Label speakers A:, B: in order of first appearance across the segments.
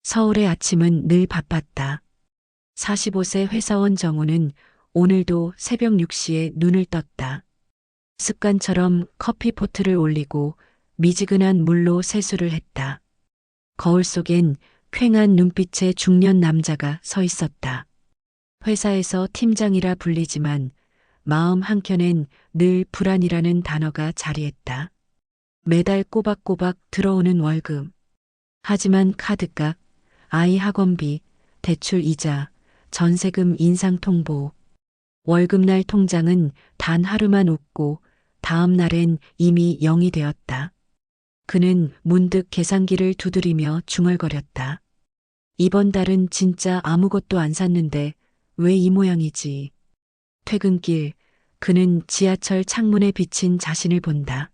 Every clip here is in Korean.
A: 서울의 아침은 늘 바빴다. 45세 회사원 정우는 오늘도 새벽 6시에 눈을 떴다. 습관처럼 커피포트를 올리고 미지근한 물로 세수를 했다. 거울 속엔 퀭한 눈빛의 중년 남자가 서 있었다. 회사에서 팀장이라 불리지만 마음 한켠엔 늘 불안이라는 단어가 자리했다. 매달 꼬박꼬박 들어오는 월급. 하지만 카드값, 아이 학원비, 대출 이자, 전세금 인상 통보. 월급날 통장은 단 하루만 웃고 다음 날엔 이미 0이 되었다. 그는 문득 계산기를 두드리며 중얼거렸다. 이번 달은 진짜 아무것도 안 샀는데 왜 이 모양이지? 퇴근길, 그는 지하철 창문에 비친 자신을 본다.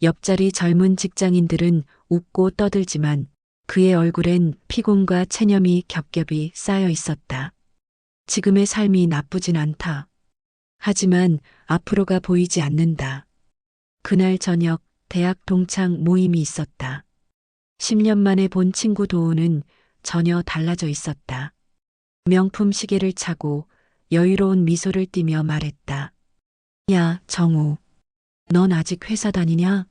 A: 옆자리 젊은 직장인들은 웃고 떠들지만 그의 얼굴엔 피곤과 체념이 겹겹이 쌓여 있었다. 지금의 삶이 나쁘진 않다. 하지만 앞으로가 보이지 않는다. 그날 저녁 대학 동창 모임이 있었다. 10년 만에 본 친구 도우는 전혀 달라져 있었다. 명품 시계를 차고 여유로운 미소를 띠며 말했다. 야, 정우. 넌 아직 회사 다니냐?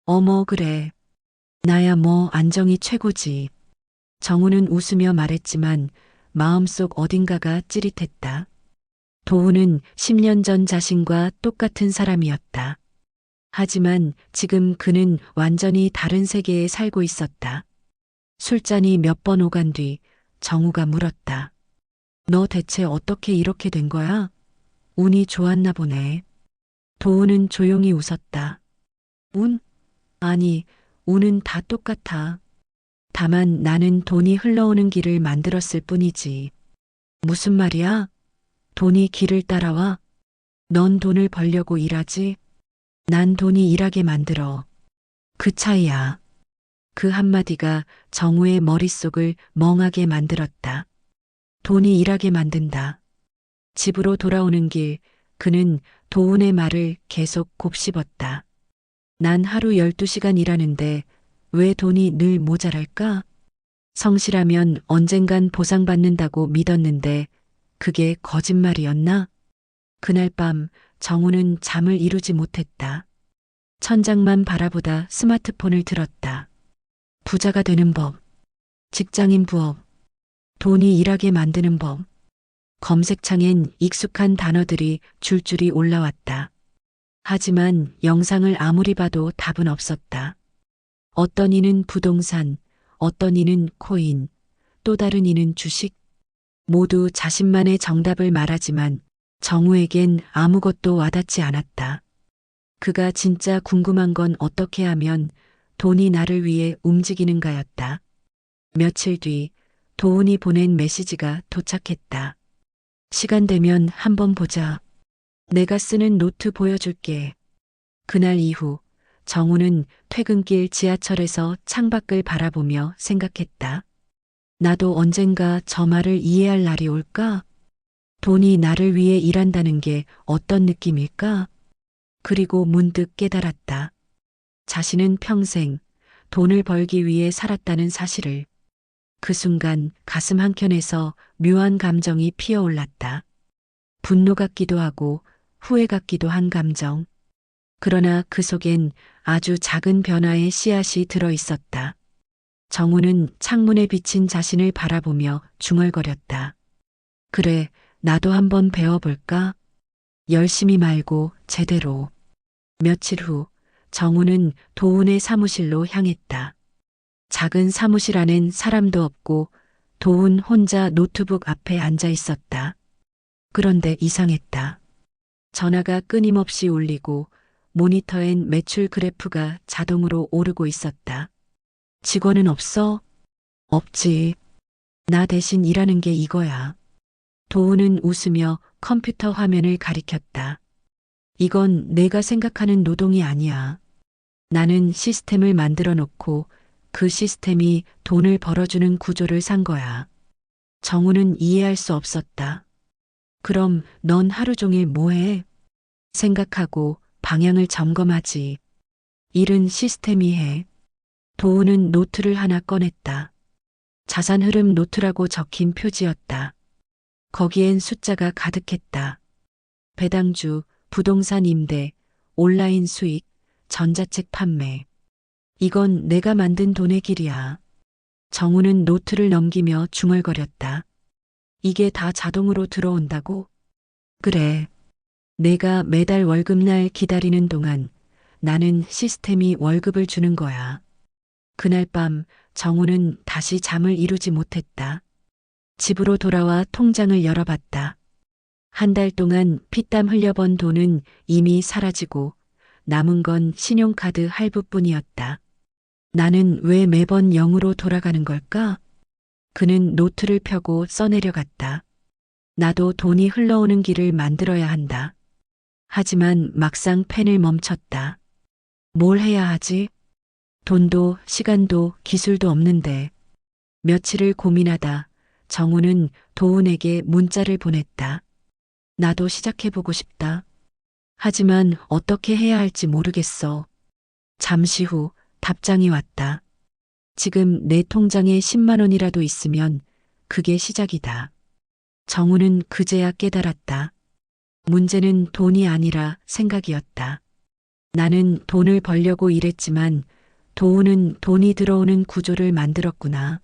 A: 어머, 그래. 나야 뭐 안정이 최고지. 정우는 웃으며 말했지만 마음속 어딘가가 찌릿했다. 도우는 10년 전 자신과 똑같은 사람이었다. 하지만 지금 그는 완전히 다른 세계에 살고 있었다. 술잔이 몇 번 오간 뒤 정우가 물었다. 너 대체 어떻게 이렇게 된 거야? 운이 좋았나 보네. 도우는 조용히 웃었다. 운? 아니, 운은 다 똑같아. 다만 나는 돈이 흘러오는 길을 만들었을 뿐이지. 무슨 말이야? 돈이 길을 따라와? 넌 돈을 벌려고 일하지? 난 돈이 일하게 만들어. 그 차이야. 그 한마디가 정우의 머릿속을 멍하게 만들었다. 돈이 일하게 만든다. 집으로 돌아오는 길, 그는 도운의 말을 계속 곱씹었다. 난 하루 12시간 일하는데 왜 돈이 늘 모자랄까? 성실하면 언젠간 보상받는다고 믿었는데 그게 거짓말이었나? 그날 밤 정우는 잠을 이루지 못했다. 천장만 바라보다 스마트폰을 들었다. 부자가 되는 법, 직장인 부업, 돈이 일하게 만드는 법. 검색창엔 익숙한 단어들이 줄줄이 올라왔다. 하지만 영상을 아무리 봐도 답은 없었다. 어떤 이는 부동산, 어떤 이는 코인, 또 다른 이는 주식. 모두 자신만의 정답을 말하지만 정우에겐 아무것도 와닿지 않았다. 그가 진짜 궁금한 건 어떻게 하면 돈이 나를 위해 움직이는가였다. 며칠 뒤 도훈이 보낸 메시지가 도착했다. 시간 되면 한번 보자. 내가 쓰는 노트 보여줄게. 그날 이후 정우는 퇴근길 지하철에서 창밖을 바라보며 생각했다. 나도 언젠가 저 말을 이해할 날이 올까? 돈이 나를 위해 일한다는 게 어떤 느낌일까? 그리고 문득 깨달았다. 자신은 평생 돈을 벌기 위해 살았다는 사실을. 그 순간 가슴 한켠에서 묘한 감정이 피어올랐다. 분노 같기도 하고 후회 같기도 한 감정. 그러나 그 속엔 아주 작은 변화의 씨앗이 들어 있었다. 정우는 창문에 비친 자신을 바라보며 중얼거렸다. 그래, 나도 한번 배워볼까? 열심히 말고 제대로. 며칠 후 정우는 도훈의 사무실로 향했다. 작은 사무실 안엔 사람도 없고 도훈 혼자 노트북 앞에 앉아 있었다. 그런데 이상했다. 전화가 끊임없이 울리고 모니터엔 매출 그래프가 자동으로 오르고 있었다. 직원은 없어? 없지. 나 대신 일하는 게 이거야. 도훈은 웃으며 컴퓨터 화면을 가리켰다. 이건 내가 생각하는 노동이 아니야. 나는 시스템을 만들어 놓고 그 시스템이 돈을 벌어주는 구조를 산 거야. 정우는 이해할 수 없었다. 그럼 넌 하루 종일 뭐 해? 생각하고 방향을 점검하지. 일은 시스템이 해. 도우는 노트를 하나 꺼냈다. 자산 흐름 노트라고 적힌 표지였다. 거기엔 숫자가 가득했다. 배당주, 부동산 임대, 온라인 수익, 전자책 판매. 이건 내가 만든 돈의 길이야. 정우는 노트를 넘기며 중얼거렸다. 이게 다 자동으로 들어온다고? 그래. 내가 매달 월급날 기다리는 동안 나는 시스템이 월급을 주는 거야. 그날 밤 정우는 다시 잠을 이루지 못했다. 집으로 돌아와 통장을 열어봤다. 한 달 동안 피땀 흘려번 돈은 이미 사라지고 남은 건 신용카드 할부뿐이었다. 나는 왜 매번 0으로 돌아가는 걸까? 그는 노트를 펴고 써내려갔다. 나도 돈이 흘러오는 길을 만들어야 한다. 하지만 막상 펜을 멈췄다. 뭘 해야 하지? 돈도 시간도 기술도 없는데. 며칠을 고민하다 정우는 도훈에게 문자를 보냈다. 나도 시작해보고 싶다. 하지만 어떻게 해야 할지 모르겠어. 잠시 후 답장이 왔다. 지금 내 통장에 10만 원이라도 있으면 그게 시작이다. 정우는 그제야 깨달았다. 문제는 돈이 아니라 생각이었다. 나는 돈을 벌려고 일했지만 도훈은 돈이 들어오는 구조를 만들었구나.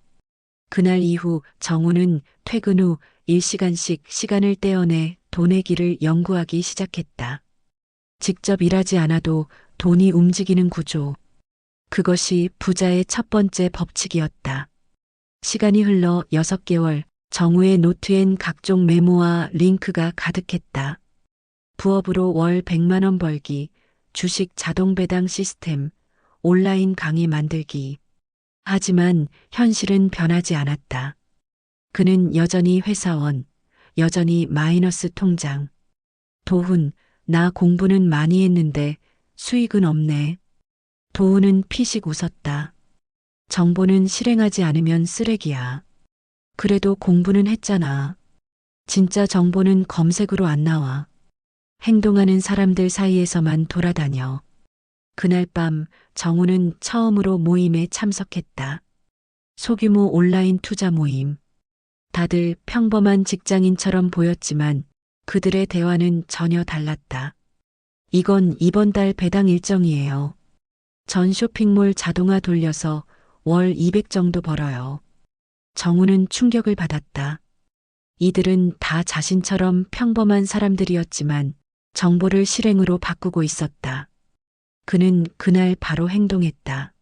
A: 그날 이후 정우는 퇴근 후 1시간씩 시간을 떼어내 돈의 길을 연구하기 시작했다. 직접 일하지 않아도 돈이 움직이는 구조. 그것이 부자의 첫 번째 법칙이었다. 시간이 흘러 6개월, 정우의 노트엔 각종 메모와 링크가 가득했다. 부업으로 월 100만 원 벌기, 주식 자동 배당 시스템, 온라인 강의 만들기. 하지만 현실은 변하지 않았다. 그는 여전히 회사원, 여전히 마이너스 통장. 도훈, 나 공부는 많이 했는데 수익은 없네. 도훈은 피식 웃었다. 정보는 실행하지 않으면 쓰레기야. 그래도 공부는 했잖아. 진짜 정보는 검색으로 안 나와. 행동하는 사람들 사이에서만 돌아다녀. 그날 밤 정우는 처음으로 모임에 참석했다. 소규모 온라인 투자 모임. 다들 평범한 직장인처럼 보였지만 그들의 대화는 전혀 달랐다. 이건 이번 달 배당 일정이에요. 전 쇼핑몰 자동화 돌려서 월 200 정도 벌어요. 정우는 충격을 받았다. 이들은 다 자신처럼 평범한 사람들이었지만 정보를 실행으로 바꾸고 있었다. 그는 그날 바로 행동했다.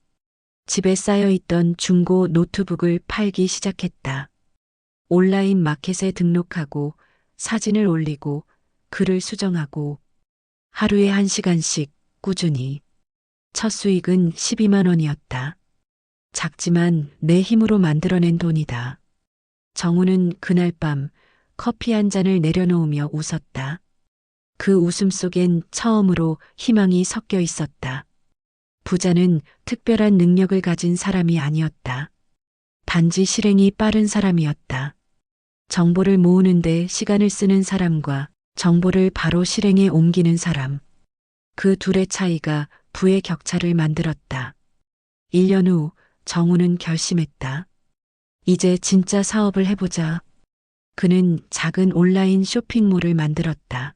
A: 집에 쌓여있던 중고 노트북을 팔기 시작했다. 온라인 마켓에 등록하고 사진을 올리고 글을 수정하고 하루에 1시간씩 꾸준히. 첫 수익은 12만 원이었다. 작지만 내 힘으로 만들어낸 돈이다. 정우는 그날 밤 커피 한 잔을 내려놓으며 웃었다. 그 웃음 속엔 처음으로 희망이 섞여 있었다. 부자는 특별한 능력을 가진 사람이 아니었다. 단지 실행이 빠른 사람이었다. 정보를 모으는데 시간을 쓰는 사람과 정보를 바로 실행에 옮기는 사람. 그 둘의 차이가 부의 격차를 만들었다. 1년 후 정우는 결심했다. 이제 진짜 사업을 해보자. 그는 작은 온라인 쇼핑몰을 만들었다.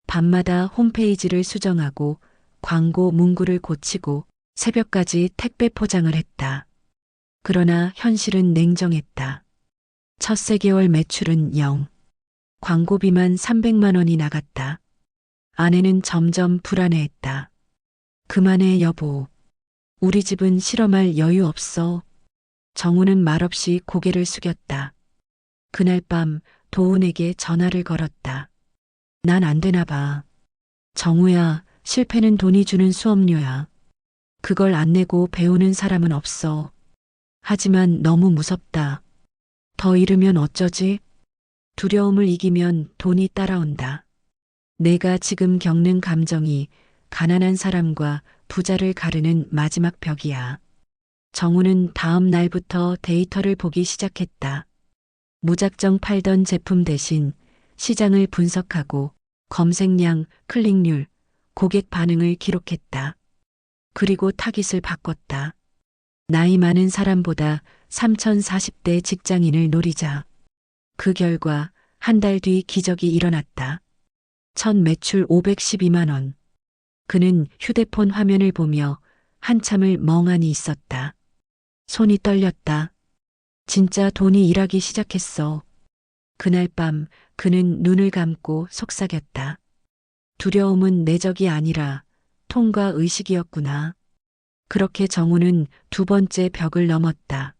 A: 밤마다 홈페이지를 수정하고 광고 문구를 고치고 새벽까지 택배 포장을 했다. 그러나 현실은 냉정했다. 첫 3개월 매출은 0. 광고비만 300만 원이 나갔다. 아내는 점점 불안해했다. 그만해 여보. 우리 집은 실험할 여유 없어. 정우는 말없이 고개를 숙였다. 그날 밤 도훈에게 전화를 걸었다. 난 안 되나 봐. 정우야, 실패는 돈이 주는 수업료야. 그걸 안 내고 배우는 사람은 없어. 하지만 너무 무섭다. 더 잃으면 어쩌지? 두려움을 이기면 돈이 따라온다. 내가 지금 겪는 감정이 가난한 사람과 부자를 가르는 마지막 벽이야. 정우는 다음 날부터 데이터를 보기 시작했다. 무작정 팔던 제품 대신 시장을 분석하고 검색량, 클릭률, 고객 반응을 기록했다. 그리고 타깃을 바꿨다. 나이 많은 사람보다 3040대 직장인을 노리자. 그 결과 한 달 뒤 기적이 일어났다. 첫 매출 512만 원. 그는 휴대폰 화면을 보며 한참을 멍하니 있었다. 손이 떨렸다. 진짜 돈이 일하기 시작했어. 그날 밤 그는 눈을 감고 속삭였다. 두려움은 내적이 아니라 통과 의식이었구나. 그렇게 정우는 두 번째 벽을 넘었다.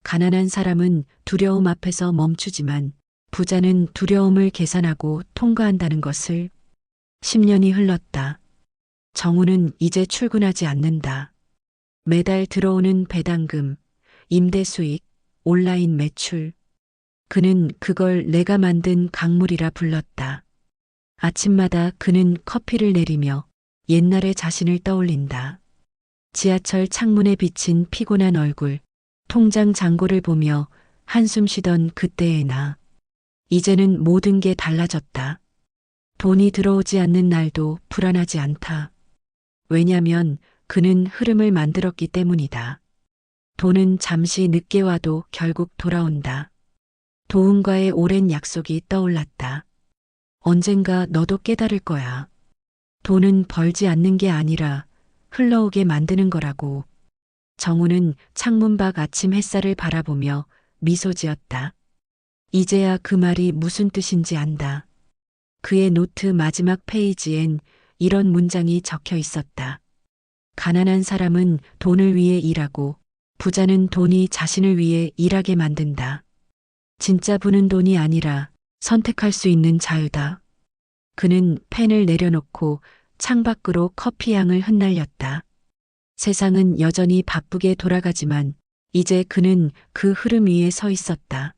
A: 가난한 사람은 두려움 앞에서 멈추지만 부자는 두려움을 계산하고 통과한다는 것을. 10년이 흘렀다. 정우는 이제 출근하지 않는다. 매달 들어오는 배당금, 임대 수익, 온라인 매출. 그는 그걸 내가 만든 강물이라 불렀다. 아침마다 그는 커피를 내리며 옛날의 자신을 떠올린다. 지하철 창문에 비친 피곤한 얼굴, 통장 잔고를 보며 한숨 쉬던 그때의 나. 이제는 모든 게 달라졌다. 돈이 들어오지 않는 날도 불안하지 않다. 왜냐면 그는 흐름을 만들었기 때문이다. 돈은 잠시 늦게 와도 결국 돌아온다. 도움과의 오랜 약속이 떠올랐다. 언젠가 너도 깨달을 거야. 돈은 벌지 않는 게 아니라 흘러오게 만드는 거라고. 정우는 창문 밖 아침 햇살을 바라보며 미소 지었다. 이제야 그 말이 무슨 뜻인지 안다. 그의 노트 마지막 페이지엔 이런 문장이 적혀 있었다. 가난한 사람은 돈을 위해 일하고 부자는 돈이 자신을 위해 일하게 만든다. 진짜 부는 돈이 아니라 선택할 수 있는 자유다. 그는 펜을 내려놓고 창밖으로 커피향을 흩날렸다. 세상은 여전히 바쁘게 돌아가지만 이제 그는 그 흐름 위에 서 있었다.